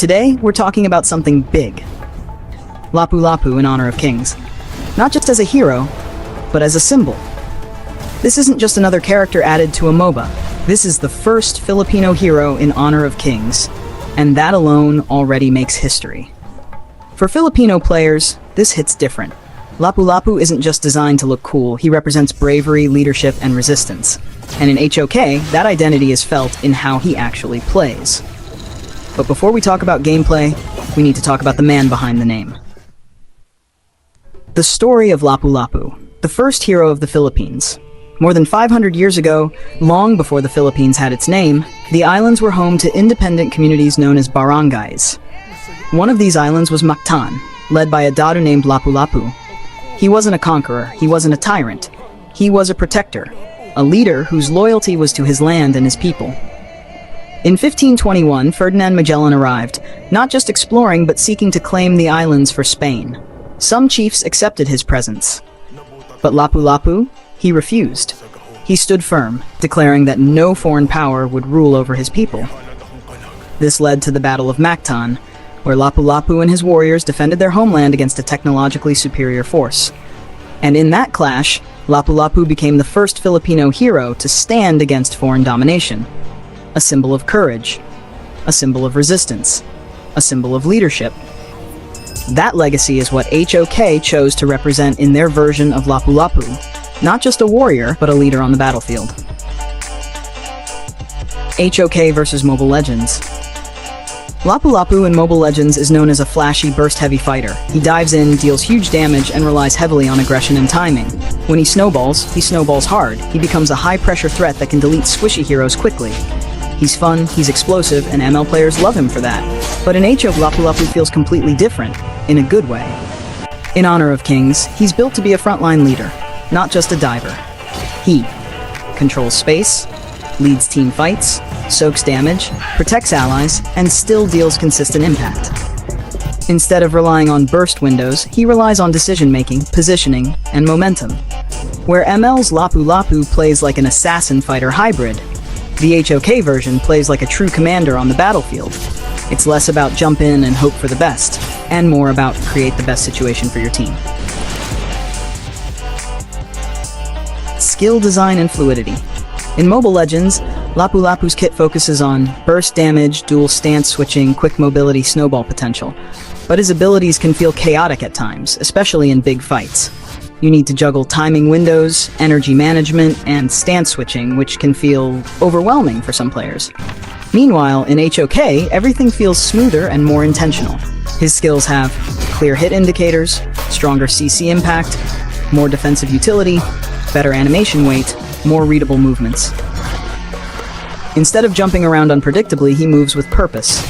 Today, we're talking about something big. Lapu-Lapu in honor of kings. Not just as a hero, but as a symbol. This isn't just another character added to a MOBA. This is the first Filipino hero in honor of kings, and that alone already makes history. For Filipino players, this hits different. Lapu-Lapu isn't just designed to look cool, he represents bravery, leadership, and resistance. And in H.O.K, that identity is felt in how he actually plays. But before we talk about gameplay, we need to talk about the man behind the name. The story of Lapu-Lapu, the first hero of the Philippines. More than 500 years ago, long before the Philippines had its name, the islands were home to independent communities known as barangays. One of these islands was Mactan, led by a Dadu named Lapu-Lapu. He wasn't a conqueror, he wasn't a tyrant. He was a protector, a leader whose loyalty was to his land and his people. In 1521, Ferdinand Magellan arrived, not just exploring but seeking to claim the islands for Spain. Some chiefs accepted his presence. But Lapu-Lapu, he refused. He stood firm, declaring that no foreign power would rule over his people. This led to the Battle of Mactan, where Lapu-Lapu and his warriors defended their homeland against a technologically superior force. And in that clash, Lapu-Lapu became the first Filipino hero to stand against foreign domination. A symbol of courage, a symbol of resistance, a symbol of leadership. That legacy is what H.O.K chose to represent in their version of Lapu-Lapu, not just a warrior, but a leader on the battlefield. H.O.K versus Mobile Legends. Lapu-Lapu in Mobile Legends is known as a flashy, burst-heavy fighter. He dives in, deals huge damage, and relies heavily on aggression and timing. When he snowballs hard. He becomes a high-pressure threat that can delete squishy heroes quickly. He's fun, he's explosive, and ML players love him for that. But in H.O.K, Lapu-Lapu feels completely different, in a good way. In honor of kings, he's built to be a frontline leader, not just a diver. He controls space, leads team fights, soaks damage, protects allies, and still deals consistent impact. Instead of relying on burst windows, he relies on decision-making, positioning, and momentum. Where ML's Lapu-Lapu plays like an assassin fighter hybrid, the H.O.K version plays like a true commander on the battlefield. It's less about jump in and hope for the best, and more about create the best situation for your team. Skill design and fluidity. In Mobile Legends, Lapu-Lapu's kit focuses on burst damage, dual stance switching, quick mobility, snowball potential. But his abilities can feel chaotic at times, especially in big fights. You need to juggle timing windows, energy management, and stance switching, which can feel overwhelming for some players. Meanwhile, in H.O.K, everything feels smoother and more intentional. His skills have clear hit indicators, stronger CC impact, more defensive utility, better animation weight, more readable movements. Instead of jumping around unpredictably, he moves with purpose.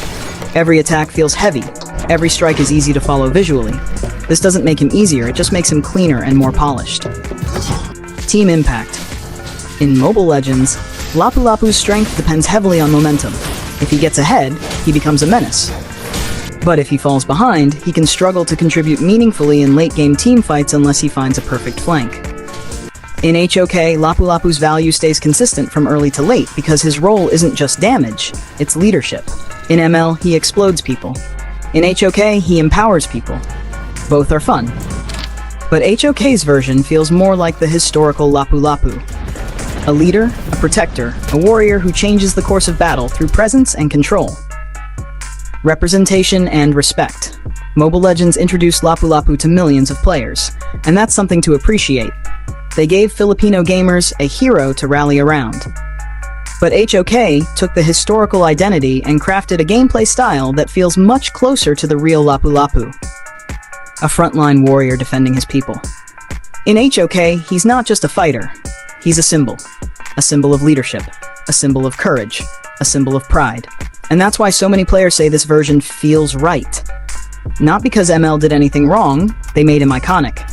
Every attack feels heavy. Every strike is easy to follow visually. This doesn't make him easier, it just makes him cleaner and more polished. Team impact. In Mobile Legends, Lapu-Lapu's strength depends heavily on momentum. If he gets ahead, he becomes a menace. But if he falls behind, he can struggle to contribute meaningfully in late-game team fights unless he finds a perfect flank. In H.O.K, Lapu-Lapu's value stays consistent from early to late because his role isn't just damage, it's leadership. In ML, he explodes people. In H.O.K, he empowers people. Both are fun. But H.O.K's version feels more like the historical Lapu-Lapu. A leader, a protector, a warrior who changes the course of battle through presence and control. Representation and respect. Mobile Legends introduced Lapu-Lapu to millions of players, and that's something to appreciate. They gave Filipino gamers a hero to rally around. But H.O.K took the historical identity and crafted a gameplay style that feels much closer to the real Lapu-Lapu. A frontline warrior defending his people. In H.O.K, he's not just a fighter. He's a symbol of leadership, a symbol of courage, a symbol of pride. And that's why so many players say this version feels right. Not because ML did anything wrong, they made him iconic.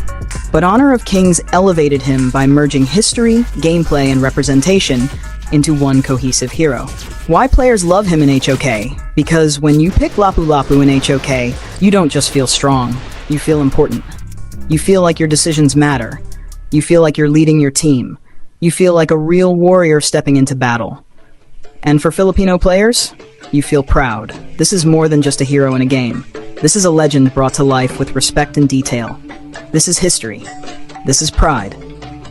But Honor of Kings elevated him by merging history, gameplay, and representation into one cohesive hero. Why players love him in H.O.K? Because when you pick Lapu-Lapu in H.O.K, you don't just feel strong, you feel important. You feel like your decisions matter. You feel like you're leading your team. You feel like a real warrior stepping into battle. And for Filipino players, you feel proud. This is more than just a hero in a game. This is a legend brought to life with respect and detail. This is history. This is pride.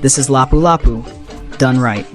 This is Lapu-Lapu, done right.